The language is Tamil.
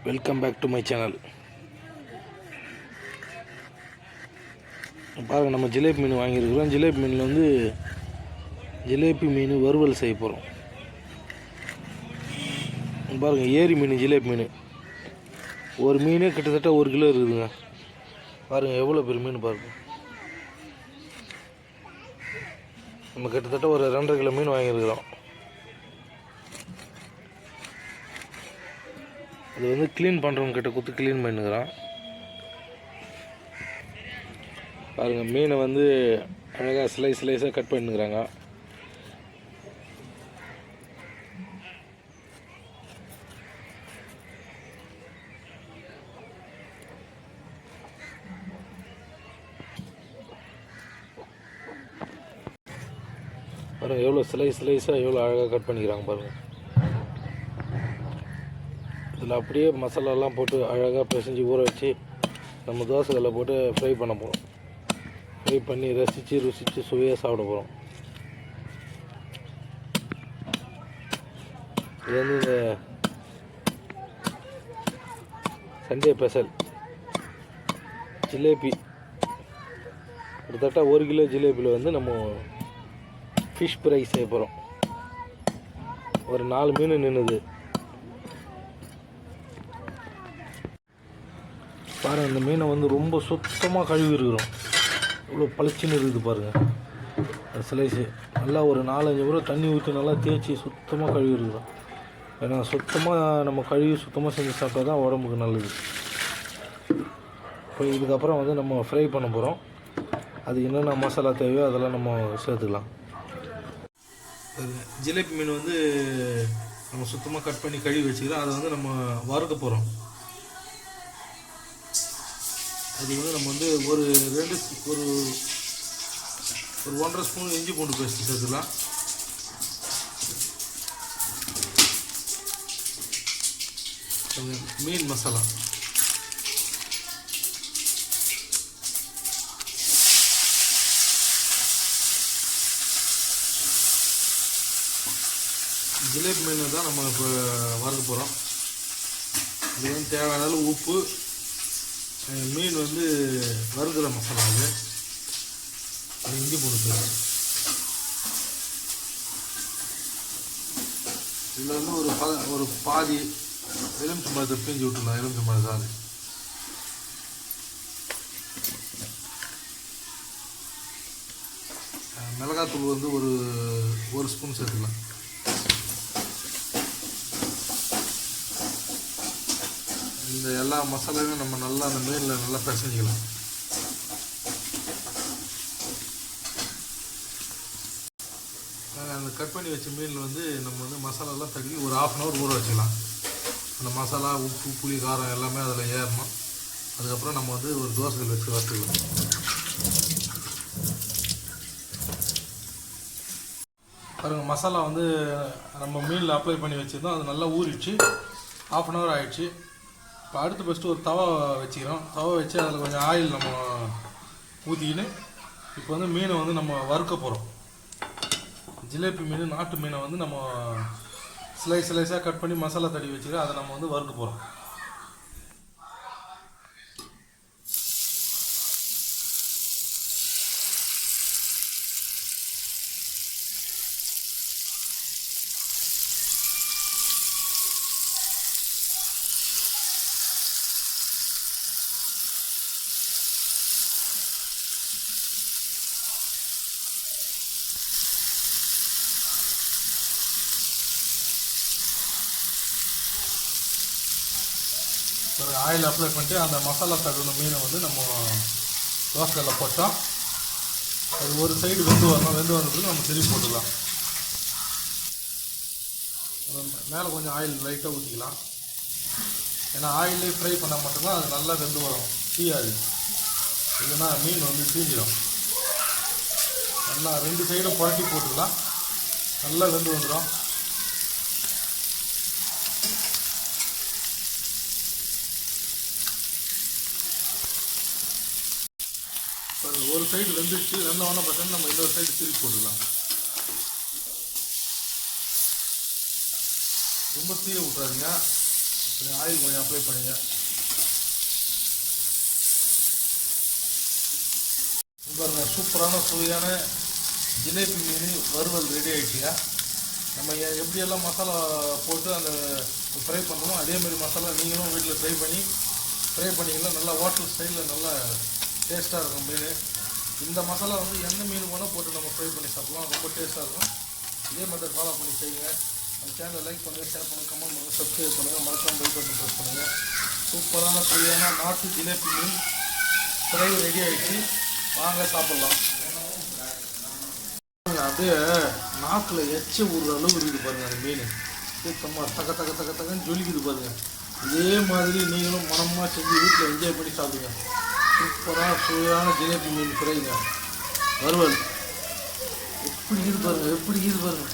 Welcome back to my channel. பாருங்கள், நம்ம ஜிலேபி மீன் வாங்கியிருக்கிறோம். ஜிலேபி மீனில் வந்து ஜிலேபி மீன் வறுவல் செய்ய போகிறோம். பாருங்கள், ஏரி மீன், ஜிலேபி மீன். ஒரு மீனே கிட்டத்தட்ட 1 கிலோ இருக்குதுங்க. பாருங்கள் எவ்வளோ பெரிய மீன் பாருங்கள். நம்ம கிட்டத்தட்ட ஒரு 2.5 கிலோ மீன் வாங்கியிருக்கிறோம். அது வந்து க்ளீன் பண்ணுறவங்க கிட்ட கொடுத்து க்ளீன் பண்ணிக்கிறோம். பாருங்கள், மீனை வந்து அழகாக ஸ்லைஸாக கட் பண்ணிக்கிறாங்க. பாருங்கள் எவ்வளோ ஸ்லைஸாக எவ்வளோ அழகாக கட் பண்ணிக்கிறாங்க பாருங்கள். இதில் அப்படியே மசாலாலாம் போட்டு அழகாக பிசைஞ்சு ஊற வச்சு நம்ம தோசைகளை போட்டு ஃப்ரை பண்ண போகிறோம். ஃப்ரை பண்ணி ருசித்து சுவையாக சாப்பிட போகிறோம். இது வந்து இந்த சண்டே ஸ்பெஷல் ஜிலேபி. கிட்டத்தட்ட 1 கிலோ ஜிலேபியில் வந்து நம்ம ஃபிஷ் ஃப்ரை செய்ய போகிறோம். ஒரு 4 மீன் நின்றுது. பாருங்கள், இந்த மீனை வந்து ரொம்ப சுத்தமாக கழுவி இருக்கிறோம். இவ்வளோ பளிச்சுன்னு இருக்குது பாருங்கள். அது ஸ்லைஸு நல்லா ஒரு 4-5 முறை தண்ணி ஊற்றி நல்லா தேய்ச்சி சுத்தமாக கழுவி இருக்கிறோம். ஏன்னா சுத்தமாக நம்ம கழுவி சுத்தமாக செஞ்சு சாப்பிட்டா தான் உடம்புக்கு நல்லது. இப்போ இதுக்கப்புறம் வந்து நம்ம ஃப்ரை பண்ண போகிறோம். அது என்னென்ன மசாலா தேவையோ அதெல்லாம் நம்ம சேர்த்துக்கலாம். ஜிலேபி மீன் வந்து நம்ம சுத்தமாக கட் பண்ணி கழுவி வச்சுக்கிறோம். அதை வந்து நம்ம வறுக்க போகிறோம். அது வந்து நம்ம வந்து ஒரு 1.5 ஸ்பூன் இஞ்சி பூண்டு பேஸ்ட்டு சேர்த்துக்கலாம். மீன் மசாலா, ஜிலேபி மீன் தான் நம்ம இப்போ வறுக்க போகிறோம். இது வந்து தேவையான அளவு உப்பு, மீன் வந்து வறுக்கிற மசாலா, அது இஞ்சி பூண்டு பேஸ்ட். இதில் வந்து ஒரு பாதி எலுமிச்சம்பழத்தை பிஞ்சு விட்டுலாம். எலுமிச்சம்பழம் சாறு, மிளகாத்தூள் வந்து ஒரு ஸ்பூன் சேர்த்துக்கலாம். இந்த எல்லா மசாலாவையும் நம்ம நல்லா அந்த மீனில் நல்லா பிசைஞ்சிக்கலாம். அந்த கட் பண்ணி வச்ச மீனில் வந்து நம்ம வந்து மசாலாலாம் தள்ளி ஒரு 1/2 hour ஊற வச்சுக்கலாம். அந்த மசாலா, உப்பு, புளி, காரம் எல்லாமே அதில் ஏறணும். அதுக்கப்புறம் நம்ம வந்து ஒரு தோசைகள் வச்சு வறுத்துக்கலாம். பாருங்கள், மசாலா வந்து நம்ம மீனில் அப்ளை பண்ணி வச்சுருந்தோம். அது நல்லா ஊறிடுச்சு. 1/2 hour ஆகிடுச்சு. இப்போ அடுத்து ஃபஸ்ட்டு ஒரு தவா வச்சுக்கிறோம். தவா வச்சு அதில் கொஞ்சம் ஆயில் நம்ம ஊற்றிக்கின்னு இப்போ வந்து மீனை வந்து நம்ம வறுக்க போகிறோம். ஜிலேபி மீன், நாட்டு மீனை வந்து நம்ம ஸ்லைஸாக கட் பண்ணி மசாலா தடவி வச்சுக்கிறோம். அதை நம்ம வந்து வறுக்க போகிறோம். ஒரு ஆயில் அப்ளை பண்ணிட்டு அந்த மசாலா தடவின மீனை வந்து நம்ம தோசையில் போட்டோம். அது ஒரு சைடு வெந்து வந்ததுக்கு நம்ம திருப்பி போட்டுக்கலாம். மேலே கொஞ்சம் ஆயில் லைட்டாக ஊற்றிக்கலாம். ஏன்னா ஆயிலே ஃப்ரை பண்ணால் மட்டும்தான் அது நல்லா வெந்து வரும், தீயாது. இல்லைன்னா மீன் வந்து தீஞ்சிடும். நல்லா 2 சைடும் புரட்டி போட்டுக்கலாம். நல்லா வெந்து வந்துடும். ஒரு சைடு வெந்துச்சு. வெந்தவொன்னே பார்த்தீங்கன்னா நம்ம இன்னொரு சைடு திருப்பி போட்டுக்கலாம். ரொம்ப தீய விட்றாதீங்க. கொஞ்சம் ஆயில் கொஞ்சம் அப்ளை பண்ணுங்க. பாருங்க, சூப்பரான சுவையான ஜிலேபி மீன் வறுவல் ரெடி ஆகிடுச்சிங்க. நம்ம எப்படியெல்லாம் மசாலா போட்டு அந்த ஃப்ரை பண்ணுறோமோ அதேமாதிரி மசாலா நீங்களும் வீட்டில் ஃப்ரை பண்ணிங்கன்னா நல்லா ஹோட்டல் ஸ்டைலில் நல்லா டேஸ்ட்டாக இருக்கும் மீன். இந்த மசாலா வந்து எந்த மீன் கூட போட்டு நம்ம ஃப்ரை பண்ணி சாப்பிட்லாம், ரொம்ப டேஸ்ட்டாக இருக்கும். இதே மெத்தட் ஃபாலோ பண்ணி செய்யுங்க. அந்த சேனலை லைக் பண்ணுங்கள், ஷேர் பண்ணுங்கள், கமெண்ட் பண்ணுங்கள், சப்ஸ்கிரைப் பண்ணுங்கள், மறக்காம பெல் பட்டன் ப்ரெஸ் பண்ணுங்கள். சூப்பரான சுவையான நாட்டு ஜிலேபி மீன் ஃப்ரை ரெடி ஆகிடுச்சு. வாங்க சாப்பிட்லாம். அப்படியே நாக்கில் எச்ச ஊறுற அளவு இருக்குது பாருங்கள் அந்த மீன். சுத்தமாக தகன்னு ஜொலிக்குது பாருங்கள். இதே மாதிரி நீங்களும் மனமாக செஞ்சு வீட்டில் என்ஜாய் பண்ணி சாப்பிடுங்க. சூப்பரான சுவையான ஜிலேபி மீன் ஃப்ரைங்க வறுவல். எப்படி இருக்குது பாருங்கள்.